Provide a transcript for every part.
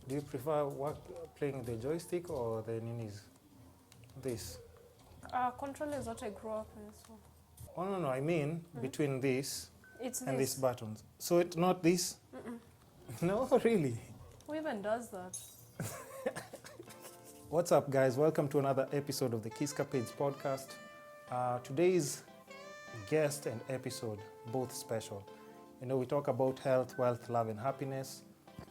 Do you prefer playing the joystick or the ninis? This? Controller is what I grew up with. So. Oh, no, I mean between this It's and this. these buttons. So it's not this? No, really? Who even does that? What's up, guys? Welcome to another episode of the Kisscapades podcast. Today's guest and episode, both special. You know, we talk about health, wealth, love, and happiness.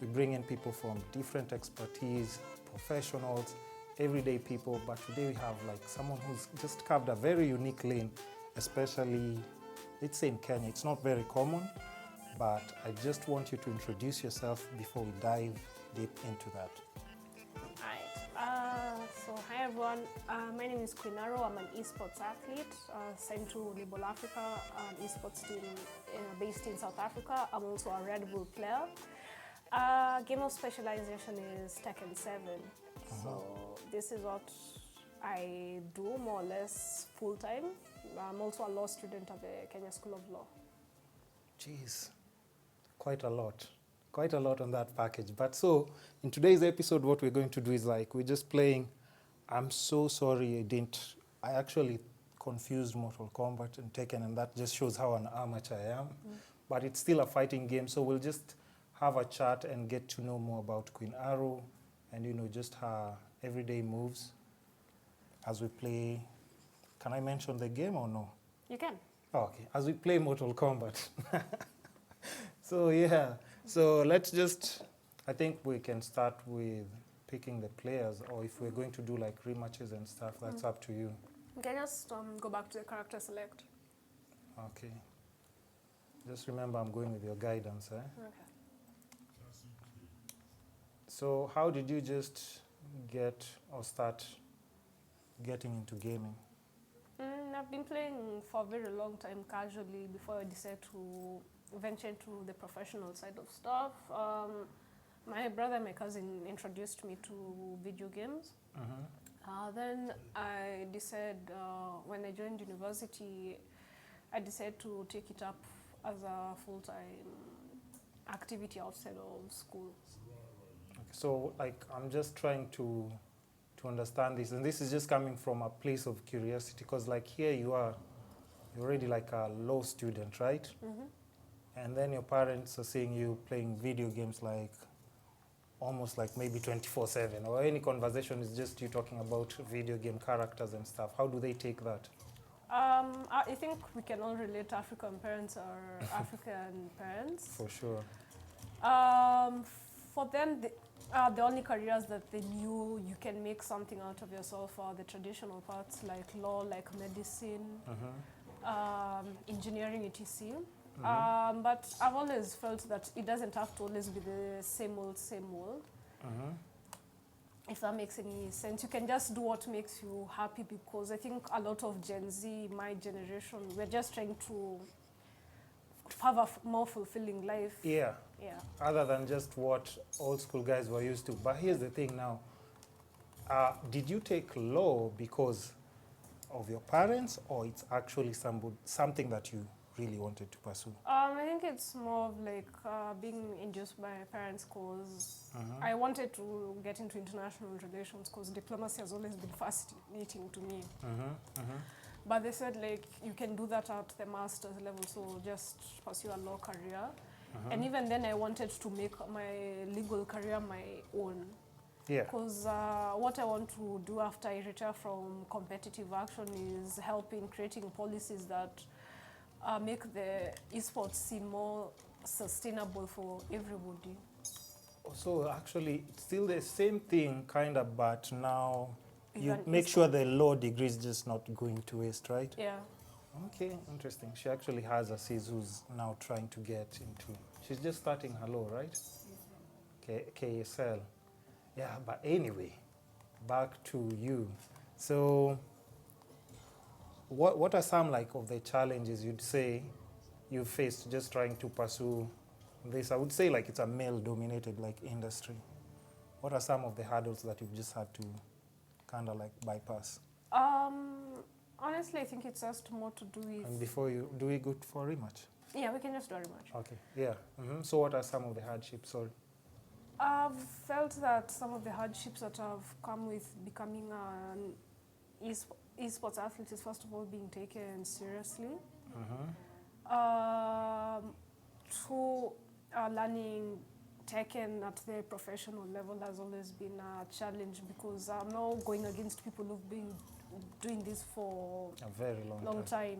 We bring in people from different expertise, professionals, everyday people. But today we have like someone who's just carved a very unique lane, especially, let's say in Kenya. It's not very common, but I just want you to introduce yourself before we dive deep into that. So hi everyone, my name is Quinaro. I'm an esports athlete, signed to Libol Africa, an esports team based in South Africa. I'm also a Red Bull player. Game of specialization is Tekken 7. So this is what I do more or less full time. I'm also a law student at the Kenya School of Law. Jeez, quite a lot on that package. But so in today's episode, what we're going to do is like, we're just playing. I'm so sorry I actually confused Mortal Kombat and Tekken, and that just shows how an amateur I am. But it's still a fighting game, so we'll just have a chat and get to know more about Queen Arrow and, you know, just her everyday moves as we play. Can I mention the game or no? You can. Oh, okay, as we play Mortal Kombat. So yeah, so let's just, I think we can start with picking the players, or if we're going to do like rematches and stuff, that's up to you. You can just go back to the character select. Okay. Just remember I'm going with your guidance, eh? Okay. So how did you just get or start getting into gaming? I've been playing for a very long time casually before I decided to venture into the professional side of stuff. My brother and my cousin introduced me to video games. Then I decided, when I joined university, I decided to take it up as a full-time activity outside of school. Okay, so like I'm just trying to understand this, and this is just coming from a place of curiosity, because like here you're already like a law student, right? And then your parents are seeing you playing video games like almost like maybe 24/7, or any conversation is just you talking about video game characters and stuff. How do they take that? I think we can all relate. African parents are African parents. For sure. For them, the only careers that they knew you can make something out of yourself are the traditional parts like law, like medicine, engineering, etc. But I've always felt that it doesn't have to always be the same old. If that makes any sense. You can just do what makes you happy, because I think a lot of Gen Z, my generation, we're just trying to have a more fulfilling life. Yeah. Yeah. Other than just what old school guys were used to. But here's the thing now. Did you take law because of your parents, or it's actually something that you really wanted to pursue? I think it's more of like being induced by my parents, because I wanted to get into international relations, because diplomacy has always been fascinating to me. But they said like you can do that at the master's level, so just pursue a law career. And even then I wanted to make my legal career my own. Yeah. Because what I want to do after I retire from competitive action is helping creating policies that make the esports scene more sustainable for everybody. So actually, it's still the same thing, kind of, but now you Even make sure the law degree is just not going to waste, right? Yeah. Okay, interesting. She actually has a sis who's now trying to get into, she's just starting her law, right? KSL. Yeah, but anyway, back to you. So what are some like of the challenges you'd say you faced just trying to pursue this? I would say like it's a male-dominated like industry. What are some of the hurdles that you've just had to kind of like bypass? Honestly, I think it's just more to do with... And before you, do we go for a rematch? Yeah, we can just do a rematch. Okay, yeah. So what are some of the hardships? Sorry. I've felt that some of the hardships that have come with becoming an esports athlete is first of all being taken seriously. Two, learning Tekken at the professional level has always been a challenge because I'm now going against people who've been doing this for A very long time.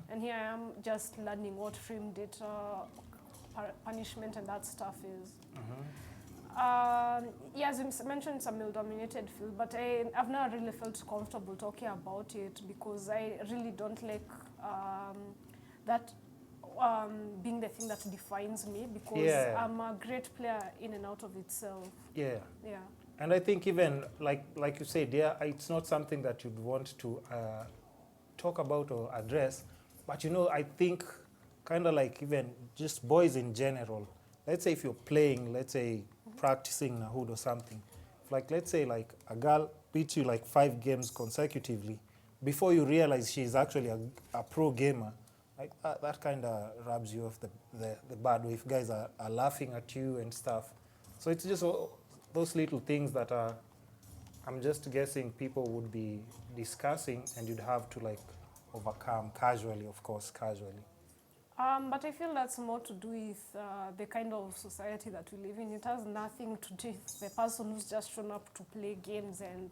And here I am just learning what frame data, punishment and that stuff is. As you mentioned, it's a male-dominated field, but I've never really felt comfortable talking about it because I really don't like that being the thing that defines me because I'm a great player in and out of itself. Yeah. Yeah. And I think even, like you said, it's not something that you'd want to talk about or address, but I think kind of like even just boys in general, let's say if you're playing, let's say practicing Nahood or something, like let's say like a girl beats you like 5 games consecutively, before you realize she's actually a pro gamer, like that kind of rubs you off the bad way if guys are laughing at you and stuff. So it's just those little things that I'm just guessing people would be discussing and you'd have to like overcome casually, of course, casually. But I feel that's more to do with the kind of society that we live in. It has nothing to do with the person who's just shown up to play games and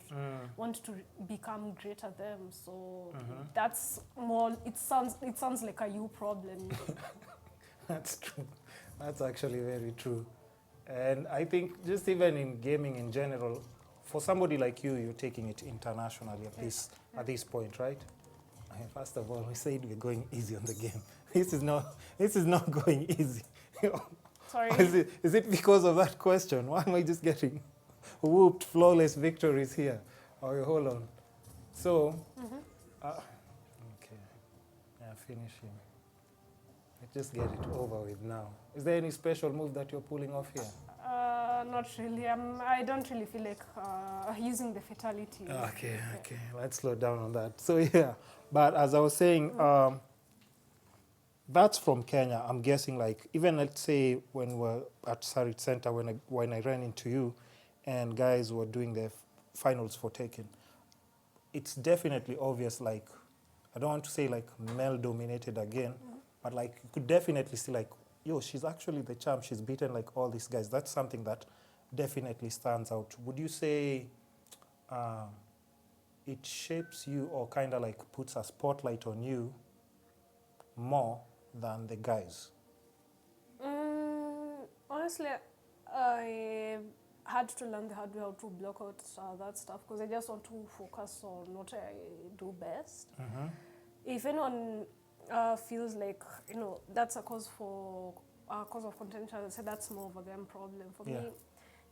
want to become great at them. So that's more, it sounds like a you problem. That's true. That's actually very true. And I think just even in gaming in general, for somebody like you, you're taking it internationally at this point, right? First of all, we said we're going easy on the game. This is not going easy. Sorry. Is it because of that question? Why am I just getting whooped, flawless victories here? Oh, hold on. So, okay, finishing. Let's just get it over with now. Is there any special move that you're pulling off here? Not really. I don't really feel like using the fatality. Okay. Let's slow down on that. So yeah, but as I was saying, that's from Kenya. I'm guessing like even let's say when we're at Sarit Center, when I ran into you, and guys were doing their finals for Tekken, it's definitely obvious. Like I don't want to say like male dominated again, but like you could definitely see like, yo, she's actually the champ. She's beaten like all these guys. That's something that definitely stands out. Would you say it shapes you or kind of like puts a spotlight on you more than the guys? Honestly, I had to learn the hard way how to block out that stuff because I just want to focus on what I do best. If anyone feels like that's a cause of contention, I say that's more of a them problem. For me,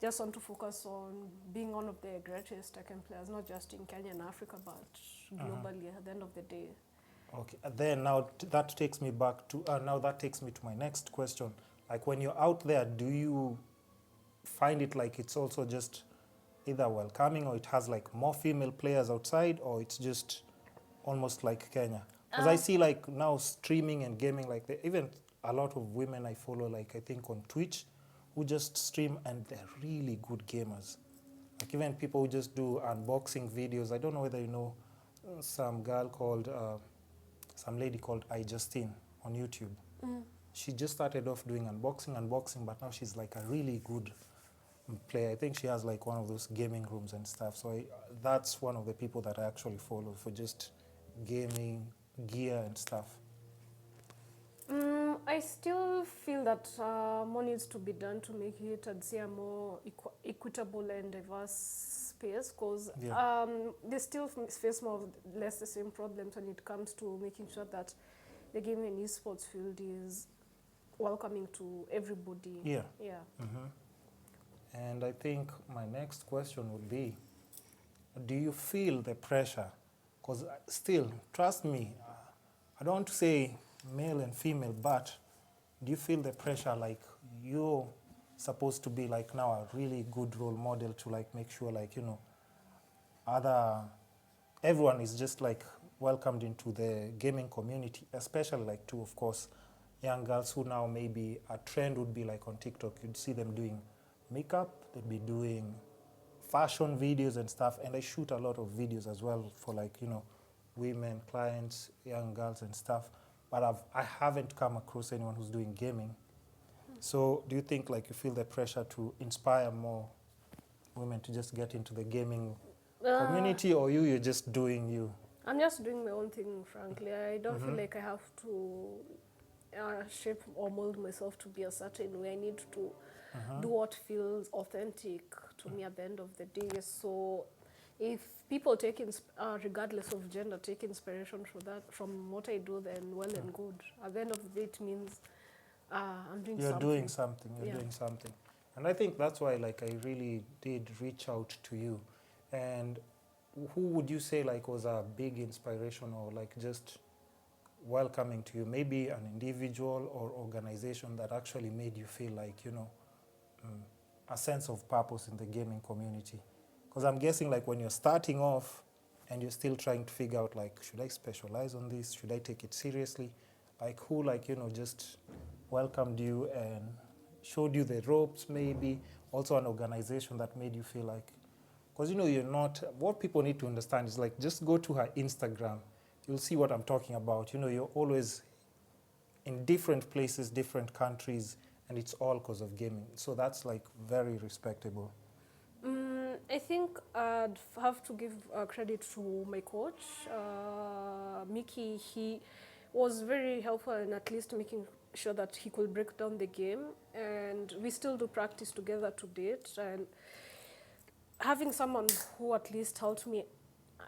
just want to focus on being one of the greatest Tekken players, not just in Kenya and Africa, but globally at the end of the day. Okay, then now that takes me back to my next question. Like when you're out there, do you find it like it's also just either welcoming or it has like more female players outside, or it's just almost like Kenya? Because I see like now streaming and gaming, like even a lot of women I follow, like I think on Twitch, who just stream and they're really good gamers. Like even people who just do unboxing videos. I don't know whether you know some lady called iJustine on YouTube. She just started off doing unboxing, but now she's like a really good player. I think she has like one of those gaming rooms and stuff. So that's one of the people that I actually follow for just gaming, gear and stuff. I still feel that more needs to be done to make it, I'd say, a more equitable and diverse space because they still face more or less the same problems when it comes to making sure that the gaming and esports field is welcoming to everybody. Yeah. And I think my next question would be, do you feel the pressure? Because still, trust me, I don't want to say male and female, but do you feel the pressure like you're supposed to be like now a really good role model to like make sure like, everyone is just like welcomed into the gaming community, especially like too, of course, young girls who now maybe a trend would be like on TikTok, you'd see them doing makeup, they'd be doing fashion videos and stuff, and I shoot a lot of videos as well for like, you know, women, clients, young girls and stuff, but I haven't come across anyone who's doing gaming. So do you think like you feel the pressure to inspire more women to just get into the gaming community, or you're just doing you? I'm just doing my own thing, frankly. I don't feel like I have to shape or mold myself to be a certain way. I need to do what feels authentic to me at the end of the day. So if people take, regardless of gender, take inspiration from what I do, then well and good. At the end of the day, it means I'm doing You're something. doing something. You're doing something. And I think that's why like I really did reach out to you. And who would you say like was a big inspiration or like just welcoming to you? Maybe an individual or organization that actually made you feel like, you know, a sense of purpose in the gaming community. Because I'm guessing like when you're starting off and you're still trying to figure out like, should I specialize on this? Should I take it seriously? Like who like, you know, just welcomed you and showed you the ropes maybe? Also an organization that made you feel like, because you know you're not, what people need to understand is like just go to her Instagram, you'll see what I'm talking about. You know, you're always in different places, different countries, and it's all because of gaming. So that's like very respectable. I think I'd have to give credit to my coach, Mickey. He was very helpful in at least making sure that he could break down the game, and we still do practice together to date. And having someone who at least helped me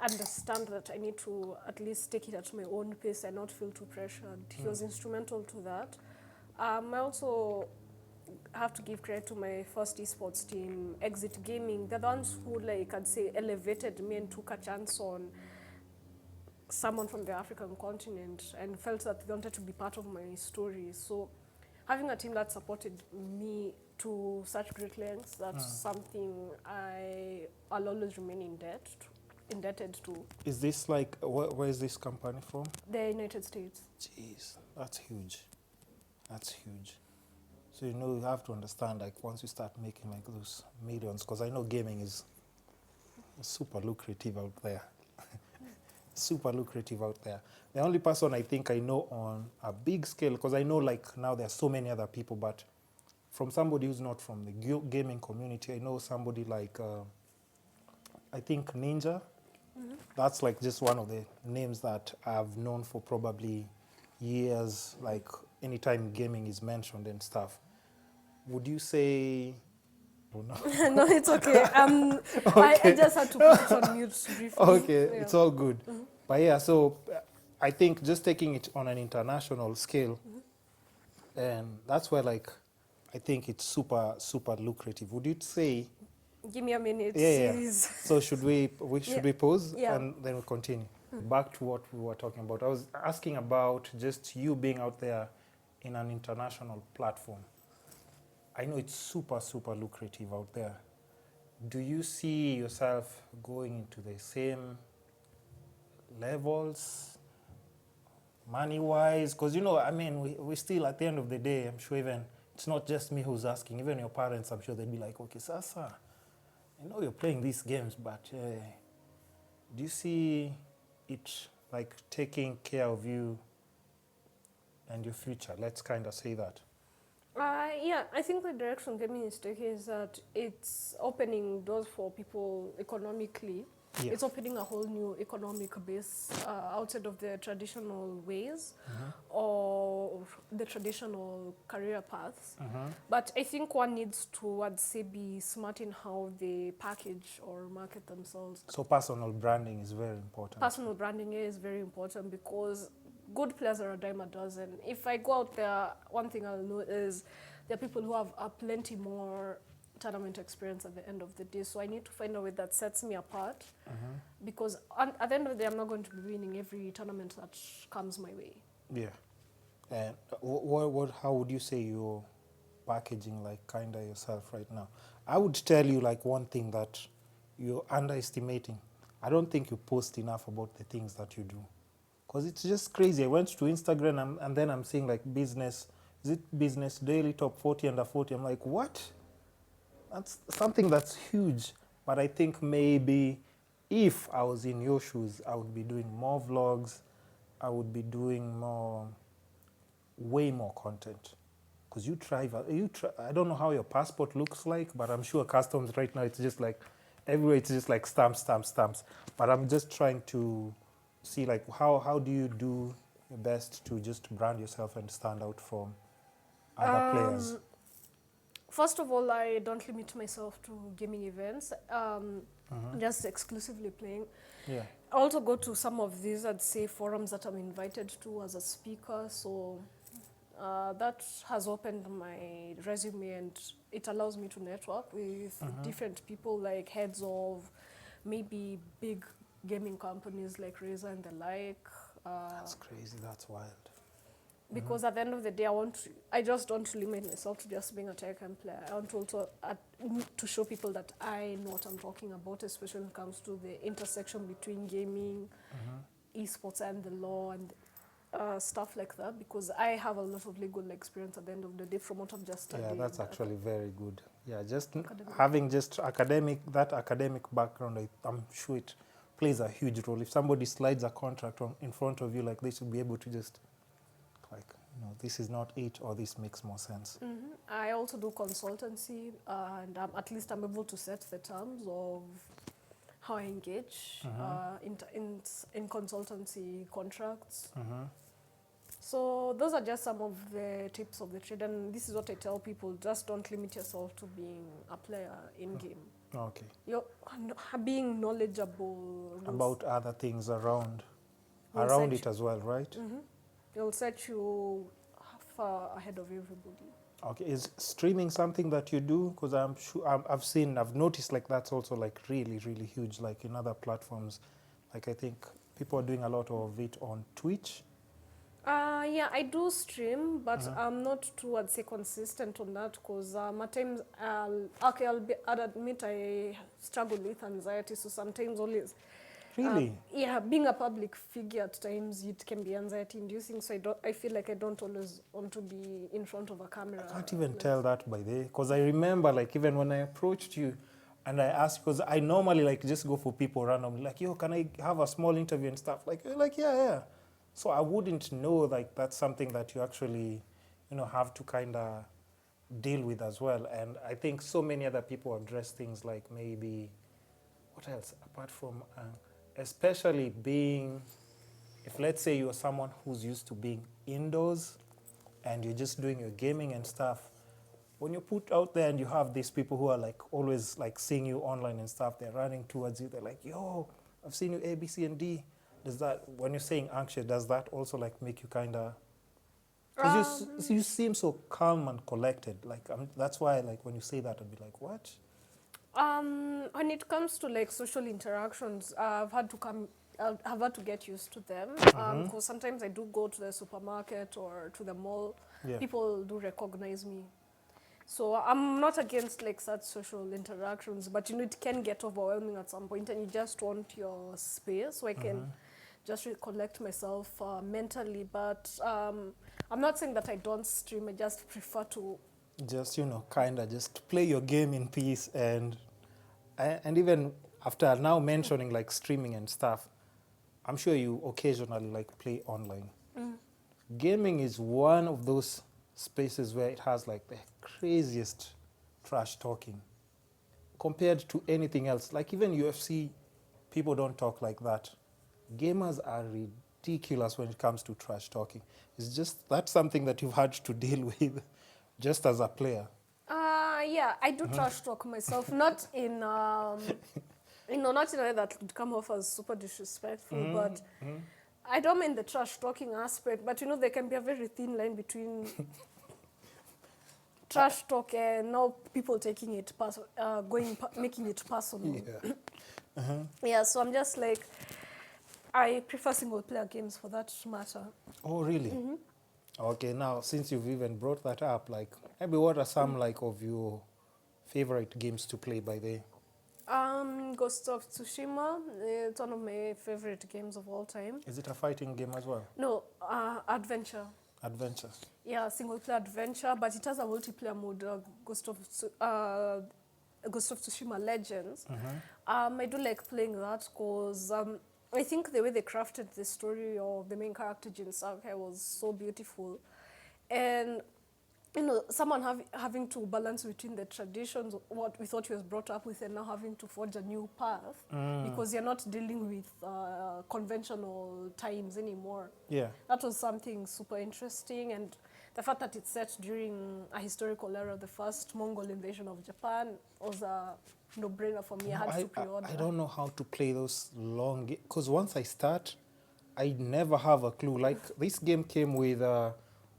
understand that I need to at least take it at my own pace and not feel too pressured, he was instrumental to that. I also have to give credit to my first esports team, Exit Gaming. They're the ones who, like, I'd say, elevated me and took a chance on someone from the African continent and felt that they wanted to be part of my story. So having a team that supported me to such great lengths, that's something I'll always remain indebted to. Is this like, where is this company from? The United States. Jeez, that's huge. That's huge. So, you know, you have to understand, like, once you start making, like, those millions, because I know gaming is super lucrative out there. Super lucrative out there. The only person I think I know on a big scale, because I know, like, now there are so many other people, but from somebody who's not from the gaming community, I know somebody like, I think Ninja. That's, like, just one of the names that I've known for probably years, like, anytime gaming is mentioned and stuff. Would you say... Oh, no. No, it's okay. I just had to put it on mute briefly. Okay, yeah. It's all good. But yeah, so I think just taking it on an international scale, and that's where, like, I think it's super, super lucrative. Would you say... Give me a minute. Yeah. So should we pause and then we continue? Back to what we were talking about. I was asking about just you being out there in an international platform. I know it's super, super lucrative out there. Do you see yourself going into the same levels, money-wise? Because, you know, I mean, we still, at the end of the day, I'm sure even, it's not just me who's asking, even your parents, I'm sure they'd be like, okay, Sasa, I know you're playing these games, but do you see it like taking care of you and your future? Let's kind of say that. Yeah, I think the direction gaming is taking is that it's opening doors for people economically. Yeah. It's opening a whole new economic base outside of the traditional ways or the traditional career paths. But I think one needs to, I'd say, be smart in how they package or market themselves. So personal branding is very important. Personal branding is very important because good players are a dime a dozen. If I go out there, one thing I'll know is there are people who have plenty more tournament experience at the end of the day. So I need to find a way that sets me apart because at the end of the day, I'm not going to be winning every tournament that comes my way. Yeah. And how would you say you're packaging like kind of yourself right now? I would tell you like one thing that you're underestimating. I don't think you post enough about the things that you do. Because it's just crazy. I went to Instagram and then I'm seeing like business, is it business daily top 40 under 40? I'm like, what? that's something that's huge. But I think maybe if I was in your shoes, I would be doing more vlogs. I would be doing way more content. Because I don't know how your passport looks like, but I'm sure customs right now, it's just like, everywhere it's just like stamps, stamps, stamps. But I'm just trying to see like, how do you do your best to just brand yourself and stand out from other players? First of all, I don't limit myself to gaming events, just exclusively playing. Yeah. I also go to some of these, I'd say, forums that I'm invited to as a speaker. So that has opened my resume, and it allows me to network with different people, like heads of maybe big gaming companies like Razer and the like. That's crazy. That's wild. Because at the end of the day, I just don't limit myself to just being a Tekken player. I want to also to show people that I know what I'm talking about, especially when it comes to the intersection between gaming, esports, and the law, and stuff like that. Because I have a lot of legal experience at the end of the day from what I've just studied. Yeah, that's actually very good. Yeah, just Academic. having just that academic background, I'm sure it plays a huge role. If somebody slides a contract in front of you, like, they should be able to just, like, this is not it, or this makes more sense. I also do consultancy, and at least I'm able to set the terms of how I engage in consultancy contracts. So those are just some of the tips of the trade, and this is what I tell people: just don't limit yourself to being a player in game. Okay. You're being knowledgeable About other things around will it as well, right? It'll set you far ahead of everybody. Okay, is streaming something that you do? Because I'm sure I've noticed like that's also like really, really huge, like in other platforms. Like I think people are doing a lot of it on Twitch. Yeah, I do stream, but I'm not too, I'd say, consistent on that, because at times, I'll admit I struggle with anxiety, so sometimes always. Really? Yeah, being a public figure at times, it can be anxiety inducing, so I feel like I don't always want to be in front of a camera. I can't even tell that by the way, because I remember like even when I approached you and I asked, because I normally like just go for people randomly, like, yo, can I have a small interview and stuff? Like, you're like, yeah. So I wouldn't know like that's something that you actually, have to kind of deal with as well. And I think so many other people address things like maybe, what else apart from, especially being, if let's say you're someone who's used to being indoors and you're just doing your gaming and stuff, when you put out there and you have these people who are like always like seeing you online and stuff, they're running towards you, they're like, yo, I've seen you A, B, C, and D. Does that, when you're saying anxious, does that also like make you kind of, because you seem so calm and collected, like that's why like when you say that I'd be like, what? When it comes to like social interactions, I've had to get used to them, because sometimes I do go to the supermarket or to the mall. Yeah. People do recognize me, so I'm not against like such social interactions, but it can get overwhelming at some point, and you just want your space so I can just recollect myself mentally. But I'm not saying that I don't stream. I just prefer to just kind of just play your game in peace. And even after now mentioning like streaming and stuff, I'm sure you occasionally like play online. Gaming is one of those spaces where it has like the craziest trash talking compared to anything else. Like even UFC, people don't talk like that. Gamers are ridiculous when it comes to trash talking. It's just, that's something that you've had to deal with just as a player. Yeah, I do trash talk myself, not in not in a way that would come off as super disrespectful, but I don't mean the trash talking aspect, but there can be a very thin line between trash talk and now people taking it making it personal. Yeah. Yeah, so I'm just like, I prefer single player games for that matter. Oh, really? Okay, now since you've even brought that up, like maybe what are some like of your favorite games to play by the? Ghost of Tsushima. It's one of my favorite games of all time. Is it a fighting game as well? No, adventure. Adventure. Yeah, single player adventure, but it has a multiplayer mode. Ghost of Tsushima Legends. I do like playing that because I think the way they crafted the story of the main character Jin Sakai was so beautiful, and someone having to balance between the traditions, what we thought he was brought up with, and now having to forge a new path because you're not dealing with conventional times anymore. Yeah. That was something super interesting, and the fact that it's set during a historical era, the first Mongol invasion of Japan, was a no-brainer for me. I had to pre-order. I don't know how to play those long games, because once I start, I never have a clue. Like, this game came with,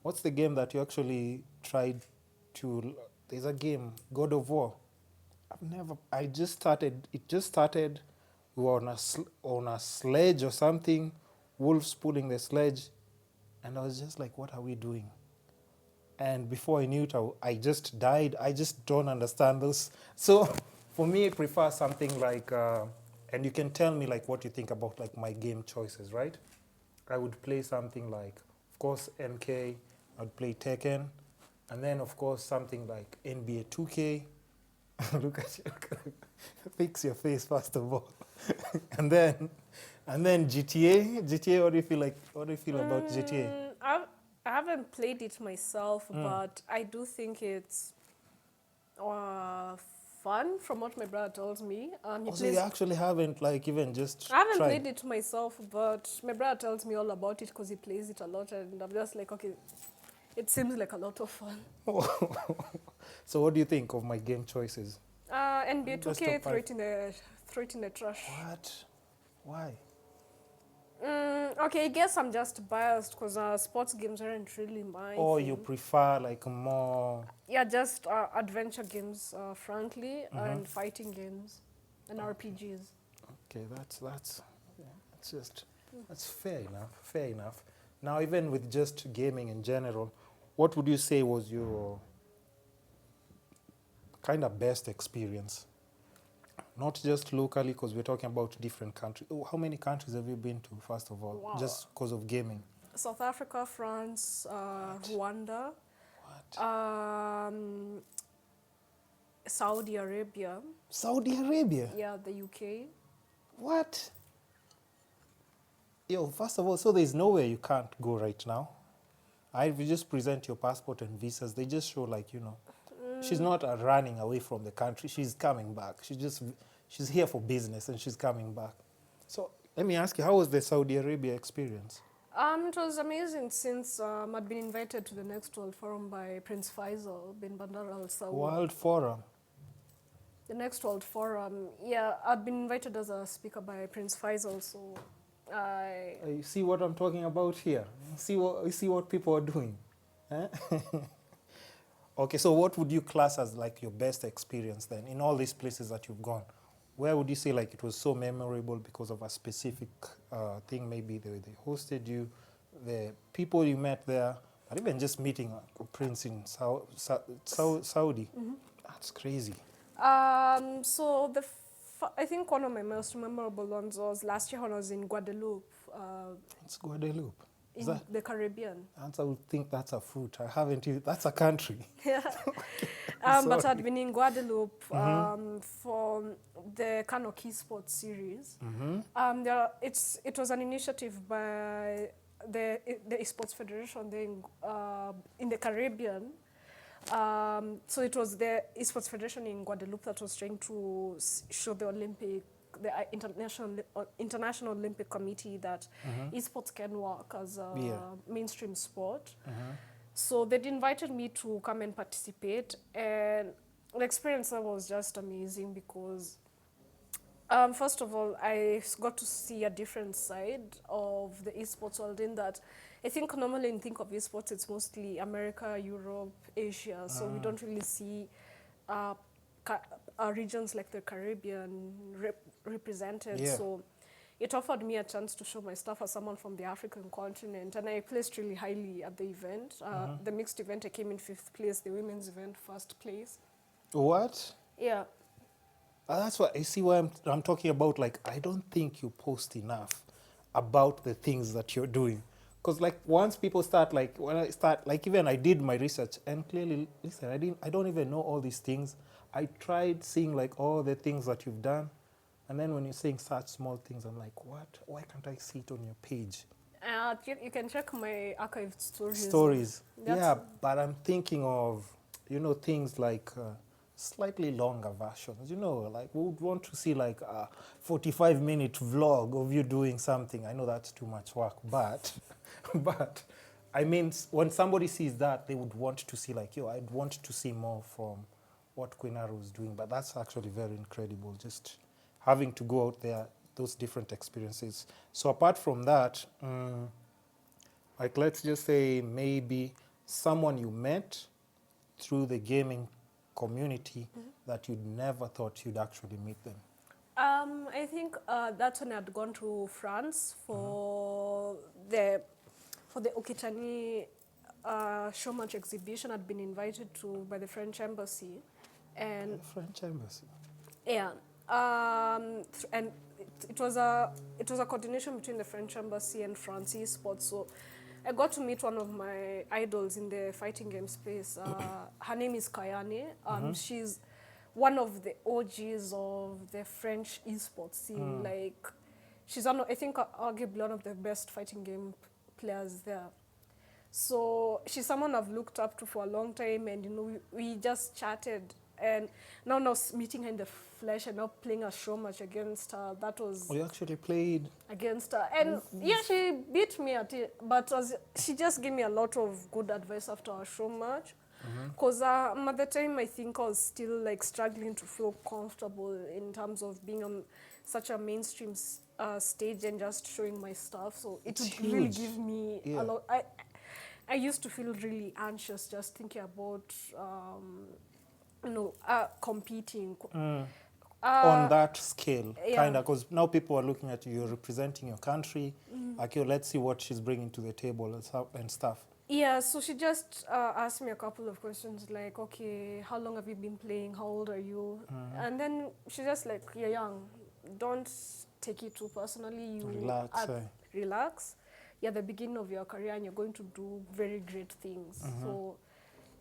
what's the game that you actually tried to, there's a game, God of War. It just started, we were on a sledge or something, wolves pulling the sledge, and I was just like, what are we doing? And before I knew it, I just died. I just don't understand those. So for me, I prefer something like, and you can tell me like what you think about like my game choices, right? I would play something like, of course, MK. I'd play Tekken, and then of course something like NBA 2K. Look at you. Fix your face first of all, and then GTA. GTA. What do you feel like? What do you feel about GTA? I haven't played it myself, but I do think it's fun from what my brother tells me. So you actually haven't like even just I haven't tried. played it myself, but my brother tells me all about it because he plays it a lot, and I'm just like, okay, it seems like a lot of fun. So what do you think of my game choices? NBA 2K, throw it in the trash. What? Why? Okay, I guess I'm just biased because sports games aren't really my Or thing. you prefer like more... Yeah, just adventure games, frankly, and fighting games and RPGs. Okay, that's fair enough. Now, even with just gaming in general, what would you say was your kind of best experience? Not just locally, because we're talking about different countries. How many countries have you been to, first of all, Wow. just because of gaming? South Africa, France, Rwanda, What? Saudi Arabia. Saudi Arabia? Yeah, the UK. What? Yo, first of all, so there's nowhere you can't go right now. If you just present your passport and visas, they just show like, she's not running away from the country. She's coming back. She's here for business and she's coming back. So let me ask you, how was the Saudi Arabia experience? It was amazing since I'd been invited to the Next World Forum by Prince Faisal bin Bandar Al Saud. World Forum? The Next World Forum, yeah, I'd been invited as a speaker by Prince Faisal, so You see what I'm talking about here? You see what people are doing? Eh? Okay, so what would you class as like your best experience then in all these places that you've gone? Where would you say like it was so memorable because of a specific thing? Maybe they hosted you, the people you met there, or even just meeting a prince in Saudi. That's crazy. So I think one of my most memorable ones was last year when I was in Guadeloupe. It's Guadeloupe. In the Caribbean. I would think that's a fruit. I haven't used, that's a country. Yeah. But I'd been in Guadeloupe for the Esports series. It was an initiative by the Esports Federation in the Caribbean. So it was the Esports Federation in Guadeloupe that was trying to show the International Olympic Committee that esports can work as a mainstream sport. So they'd invited me to come and participate, and the experience there was just amazing because first of all, I got to see a different side of the esports world in that I think normally when you think of esports, it's mostly America, Europe, Asia, so we don't really see regions like the Caribbean represented. Yeah. So it offered me a chance to show my stuff as someone from the African continent, and I placed really highly at the event. The mixed event, I came in 5th place, the women's event, 1st place. What? Yeah. That's what I see why I'm talking about, like, I don't think you post enough about the things that you're doing. Because like once people start, like even I did my research and clearly, listen, I don't even know all these things. I tried seeing like all the things that you've done, and then when you're saying such small things, I'm like, what? Why can't I see it on your page? You can check my archived stories. Stories. That's- Yeah, but I'm thinking of, things like slightly longer versions. Like we would want to see like a 45-minute vlog of you doing something. I know that's too much work, but, but I mean, when somebody sees that, they would want to see like, I'd want to see more from what Queen Arrow is doing. But that's actually very incredible, just having to go out there, those different experiences. So apart from that, like let's just say maybe someone you met through the gaming community that you'd never thought you'd actually meet them. I think that's when I'd gone to France for the Occitanie showmatch exhibition. I'd been invited to by the French embassy, and The French embassy. yeah, and it was a coordination between the French embassy and France Esports. So I got to meet one of my idols in the fighting game space. Her name is Kayane. She's one of the OGs of the French esports scene. Like, she's I think arguably one of the best fighting game players there. So she's someone I've looked up to for a long time, and we just chatted. And now meeting her in the flesh and now playing a show match against her, that was... Oh, you actually played? Against her. And yeah, she beat me at it, but she just gave me a lot of good advice after our show match. Because at the time, I think I was still like struggling to feel comfortable in terms of being on such a mainstream stage and just showing my stuff. So it would really give me a lot. I used to feel really anxious just thinking about competing. On that scale, yeah. kind of, because now people are looking at you, you're representing your country. Like, let's see what she's bringing to the table and stuff. Yeah, so she just asked me a couple of questions like, okay, how long have you been playing? How old are you? And then she just like, you're young. Don't take it too personally. You Relax. Relax. You're at the beginning of your career and you're going to do very great things. So,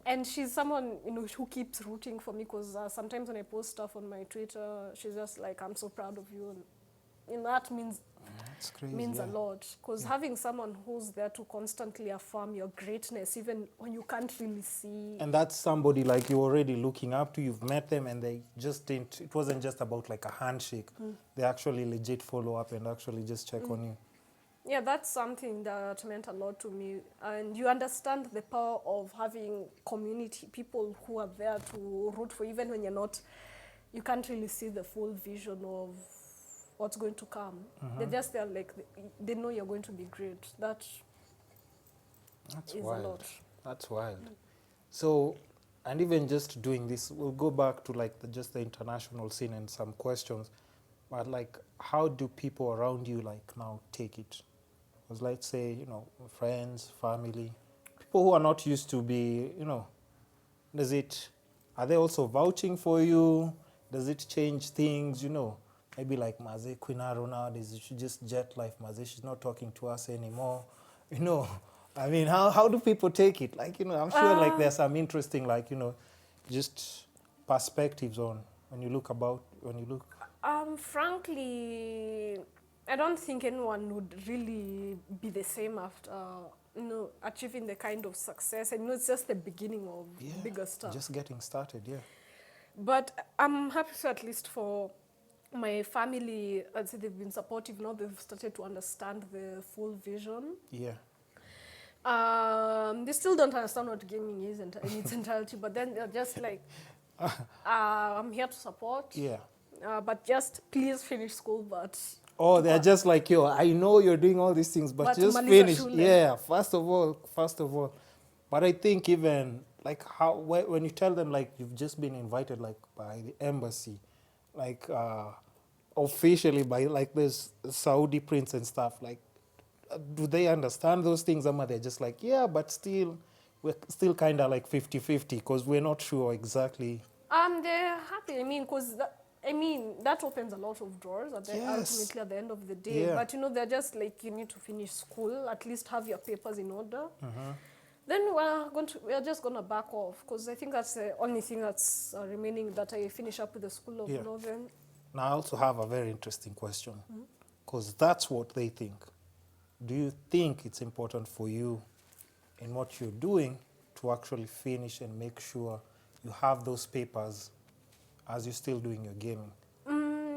and she's someone, who keeps rooting for me, because sometimes when I post stuff on my Twitter, she's just like, I'm so proud of you. And that means That's crazy, means a lot, because having someone who's there to constantly affirm your greatness, even when you can't really see. And that's somebody like you're already looking up to. You've met them, and they just didn't. It wasn't just about like a handshake. They actually legit follow up and actually just check on you. Yeah, that's something that meant a lot to me. And you understand the power of having community, people who are there to root for, even when you can't really see the full vision of what's going to come. They're just there, like, they know you're going to be great. That's wild. a lot. That's wild. So, and even just doing this, we'll go back to like just the international scene and some questions. But like, how do people around you like now take it? Because let's say, friends, family, people who are not used to be, are they also vouching for you? Does it change things, Maybe like Maze Queen Arrow nowadays, she just jet life, Maze, she's not talking to us anymore. I mean, how do people take it? Like, I'm sure like there's some interesting, like, just perspectives on when you look. Frankly, I don't think anyone would really be the same after, achieving the kind of success. And it's just the beginning of bigger stuff. Just getting started, yeah. But I'm happy to, at least for my family, I'd say they've been supportive. Now they've started to understand the full vision. Yeah. They still don't understand what gaming is in its entirety, but then they're just like, I'm here to support. Yeah. But just please finish school, but... Oh, they're just like, I know you're doing all these things, but just finish. Yeah, first of all. But I think even, like, when you tell them, like, you've just been invited, like, by the embassy, like, officially by, like, this Saudi prince and stuff, like, do they understand those things? Or they're just like, yeah, but still, we're still kind of like 50-50, because we're not sure exactly. They're happy, because... that opens a lot of doors ultimately at the end of the day. Yeah. But, they're just like, you need to finish school, at least have your papers in order. Then we are just gonna back off because I think that's the only thing that's remaining, that I finish up with the School of Yeah. Law. Then Now, I also have a very interesting question, because that's what they think. Do you think it's important for you in what you're doing to actually finish and make sure you have those papers as you're still doing your gaming?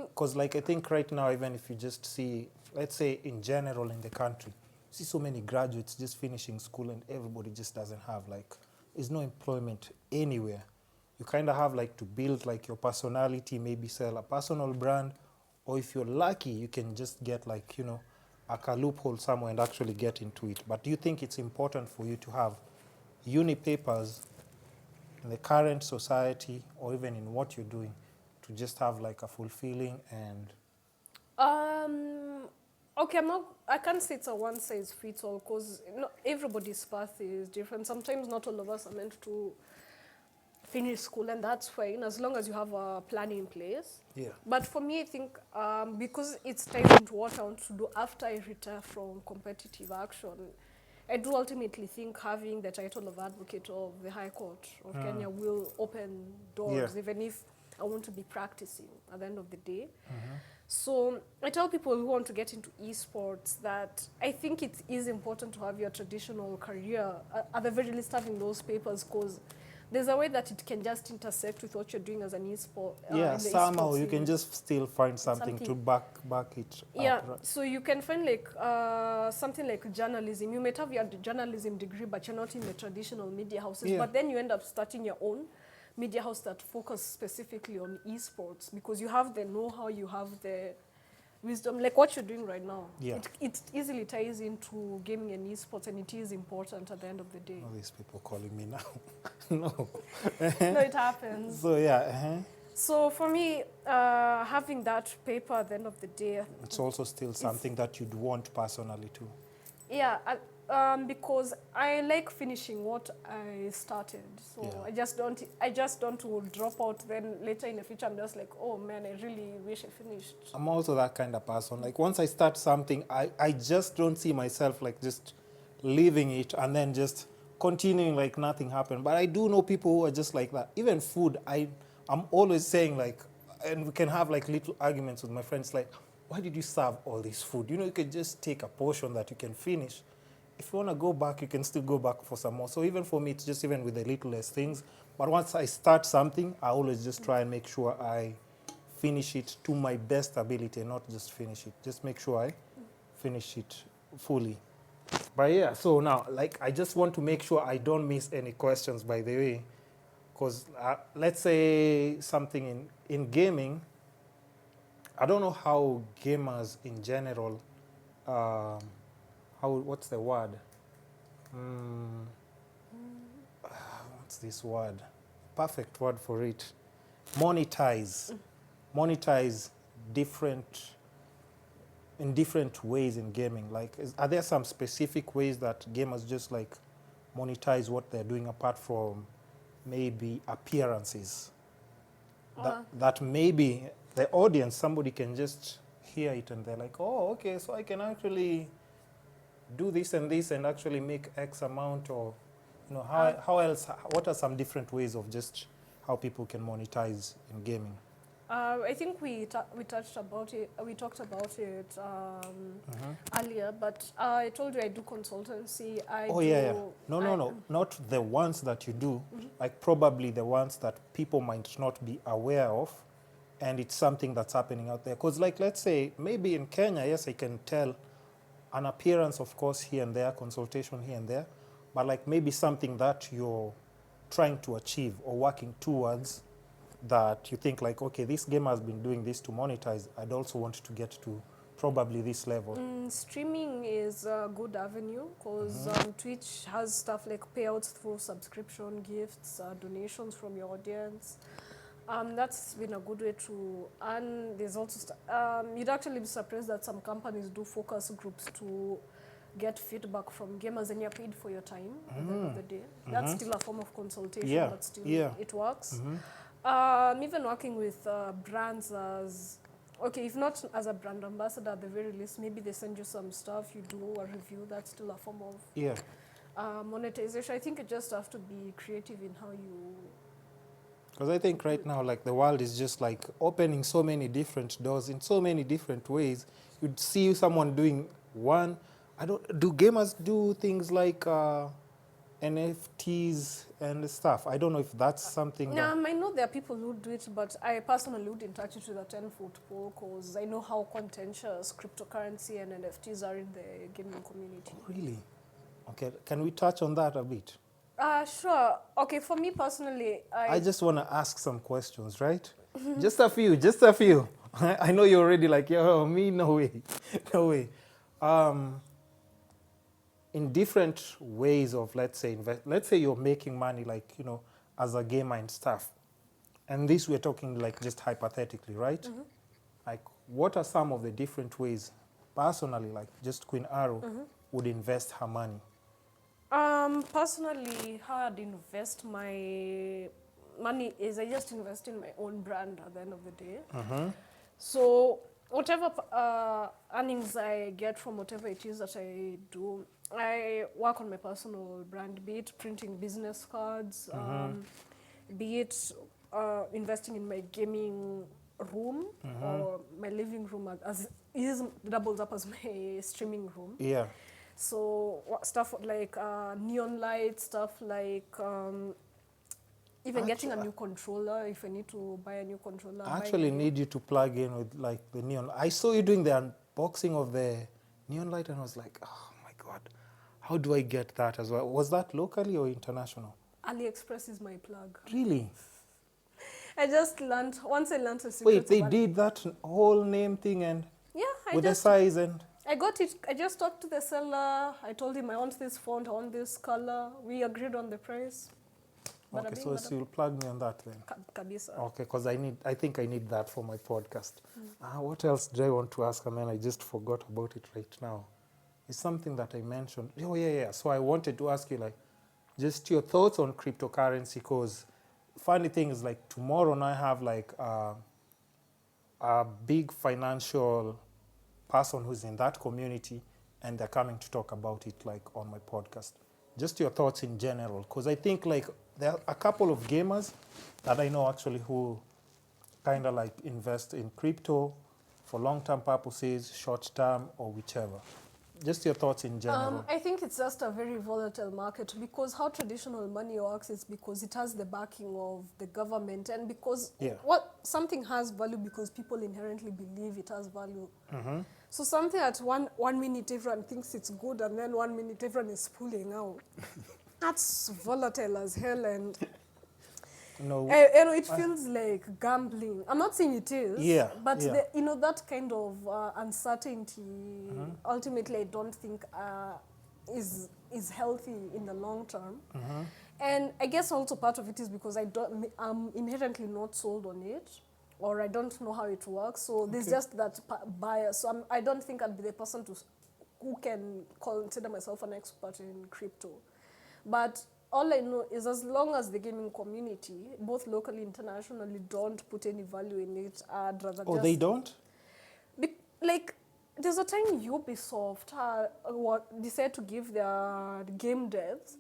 Because like I think right now, even if you just see, let's say in general in the country, you see so many graduates just finishing school and everybody just doesn't have like, there's no employment anywhere. You kind of have like to build like your personality, maybe sell a personal brand, or if you're lucky, you can just get like, you know, a loophole somewhere and actually get into it. But do you think it's important for you to have uni papers in the current society or even in what you're doing to just have like a fulfilling and okay, I can't say it's a one size fits all because everybody's path is different. Sometimes not all of us are meant to finish school, and that's fine as long as you have a plan in place. yeah. But for me, I think because it's ties into what I want to do after I retire from competitive action, I do ultimately think having the title of advocate of the High Court of Kenya will open doors, even if I want to be practicing at the end of the day. So I tell people who want to get into esports that I think it is important to have your traditional career, at the very least having those papers, because there's a way that it can just intersect with what you're doing as an esport. Yeah, somehow you can just still find something to back it yeah, up. Right? so you can find like something like journalism. You might have your journalism degree, but you're not in the traditional media houses. Yeah. But then you end up starting your own media house that focus specifically on esports because you have the know-how, you have the wisdom, like what you're doing right now. Yeah. It easily ties into gaming and esports, and it is important at the end of the day. All these people calling me now. No. No, it happens. So yeah. So for me, having that paper at the end of the day, It's also still something that you'd want personally too. yeah, because I like finishing what I started. So Yeah. I just don't will drop out. Then later in the future, I'm just like, oh man, I really wish I finished. I'm also that kind of person. Like once I start something, I just don't see myself like just leaving it and then just continuing like nothing happened. But I do know people who are just like that. Even food, I'm always saying like, and we can have like little arguments with my friends like, why did you serve all this food? You know, you could just take a portion that you can finish. If you want to go back, you can still go back for some more. So even for me, it's just even with the littlest things. But once I start something, I always just try and make sure I finish it to my best ability, not just finish it. Just make sure I finish it fully. But yeah, so now, like, I just want to make sure I don't miss any questions, by the way. Because let's say something in gaming, I don't know how gamers in general, what's the word? What's this word? Perfect word for it. Monetize in different ways in gaming. Like, are there some specific ways that gamers just like monetize what they're doing apart from maybe appearances? That maybe the audience, somebody can just hear it and they're like, oh, okay, so I can actually do this and actually make X amount, or you know, how else, what are some different ways of just how people can monetize in gaming? I think we touched about it. We talked about it earlier, but I told you I do consultancy. No, not the ones that you do. Like probably the ones that people might not be aware of, and it's something that's happening out there. Because like, let's say maybe in Kenya, yes, I can tell an appearance, of course, here and there, consultation here and there, but like maybe something that you're trying to achieve or working towards, that you think like, okay, this game has been doing this to monetize, I'd also want to get to probably this level. Streaming is a good avenue because Twitch has stuff like payouts through subscription, gifts, donations from your audience. That's been a good way to earn. There's also, you'd actually be surprised that some companies do focus groups to get feedback from gamers, and you're paid for your time at the end of the day. That's still a form of consultation, but still it works. Even working with brands as, okay, if not as a brand ambassador, at the very least, maybe they send you some stuff, you do a review, that's still a form of Monetization, I think you just have to be creative in how you... Because I think right now, like, the world is just like opening so many different doors in so many different ways. You'd see someone doing one. Do gamers do things like NFTs and stuff? I don't know if that's something that... I know there are people who do it, but I personally wouldn't touch it with a 10-foot pole because I know how contentious cryptocurrency and NFTs are in the gaming community. Oh, really? Okay, can we touch on that a bit? Sure. Okay, for me personally, I just want to ask some questions, right? Just a few. I know you're already like, yo, me, no way. No way. In different ways of, let's say you're making money, like, as a gamer and stuff. And this we're talking like just hypothetically, right? Like, what are some of the different ways, personally, like just Queen Arrow would invest her money? Personally, how I'd invest my money is I just invest in my own brand at the end of the day. So whatever earnings I get from whatever it is that I do, I work on my personal brand, be it printing business cards, be it investing in my gaming room or my living room as doubles up as my streaming room. Yeah. So stuff like neon lights, stuff like even getting a new controller if I need to buy a new controller. I actually need you to plug in with like the neon. I saw you doing the unboxing of the neon light and I was like, oh my God, how do I get that as well? Was that locally or international? AliExpress is my plug. Really? I just learned, once I learned a secret. Wait, they did that whole name thing and with the size and... I got it. I just talked to the seller. I told him I want this font, I want this color. We agreed on the price. Okay, so you'll plug me on that then. Kabisa. Okay, because I think I need that for my podcast. What else do I want to ask? And then I just forgot about it right now. It's something that I mentioned. Oh, yeah. So I wanted to ask you, like, just your thoughts on cryptocurrency, because funny thing is, like, tomorrow I have, like, a big financial person who's in that community, and they're coming to talk about it, like, on my podcast. Just your thoughts in general, because I think, like, there are a couple of gamers that I know actually who kind of, like, invest in crypto for long-term purposes, short-term, or whichever. Just your thoughts in general. I think it's just a very volatile market, because how traditional money works is because it has the backing of the government, and because something has value because people inherently believe it has value. So something at one minute everyone thinks it's good, and then 1 minute everyone is pulling out. That's volatile as hell, and it feels like gambling. I'm not saying it is, but that kind of uncertainty, ultimately, I don't think is healthy in the long term. And I guess also part of it is because I'm inherently not sold on it, or I don't know how it works. So there's just that bias. So I don't think I'd be the person who can consider myself an expert in crypto. But all I know is as long as the gaming community, both locally and internationally, don't put any value in it, I'd rather just... they don't? Like, there's a time Ubisoft decided to give their game devs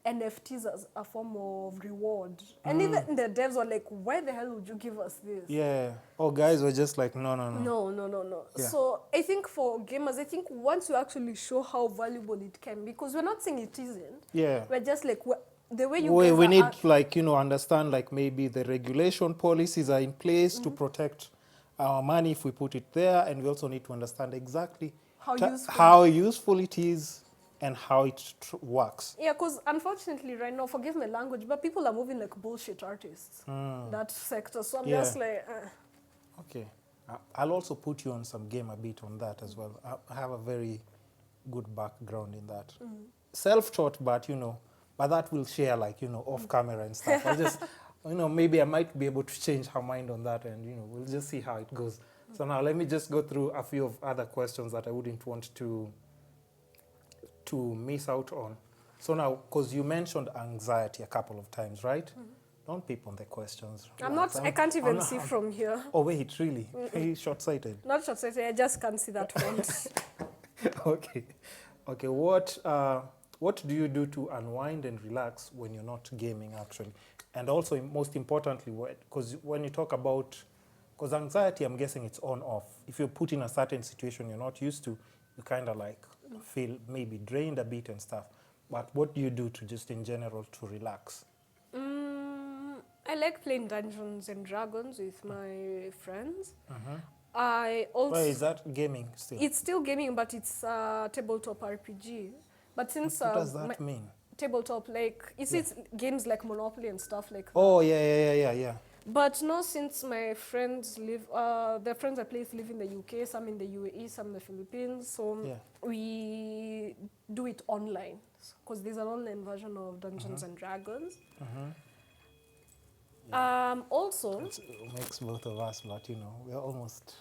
NFTs as a form of reward. And even the devs were like, why the hell would you give us this? Yeah. Oh, guys were just like, no. No. Yeah. So I think for gamers, I think once you actually show how valuable it can be, because we're not saying it isn't. Yeah. We're just like, the way you we need like, understand like maybe the regulation policies are in place to protect our money if we put it there. And we also need to understand exactly how useful it is and how it works. Yeah, because unfortunately right now, forgive my language, but people are moving like bullshit artists, that sector. So I'm just like... Okay. I'll also put you on some game a bit on that as well. I have a very good background in that. Self-taught, but, but that we'll share like, off camera and stuff. I'll just, maybe I might be able to change her mind on that, and, we'll just see how it goes. So now let me just go through a few of other questions that I wouldn't want to miss out on. So now, because you mentioned anxiety a couple of times, right? Don't peep on the questions. I can't even see from here. Oh, wait, really? Are you short-sighted? Not short-sighted, I just can't see that font. Okay. What what do you do to unwind and relax when you're not gaming, actually? And also, most importantly, because when you talk about, because anxiety, I'm guessing it's on off. If you're put in a certain situation you're not used to, you kind of like feel maybe drained a bit and stuff. But what do you do to just in general to relax? I like playing Dungeons and Dragons with my friends. Mm-hmm. I also... Why is that gaming still? It's still gaming, but it's a tabletop RPG. But since... What does that mean? Tabletop, like... It's games like Monopoly and stuff like that. Oh, yeah. But no, since my friends live... the friends I play with live in the UK, some in the UAE, some in the Philippines. So we do it online. Because there's an online version of Dungeons and Dragons. Also... It makes both of us, but we're almost...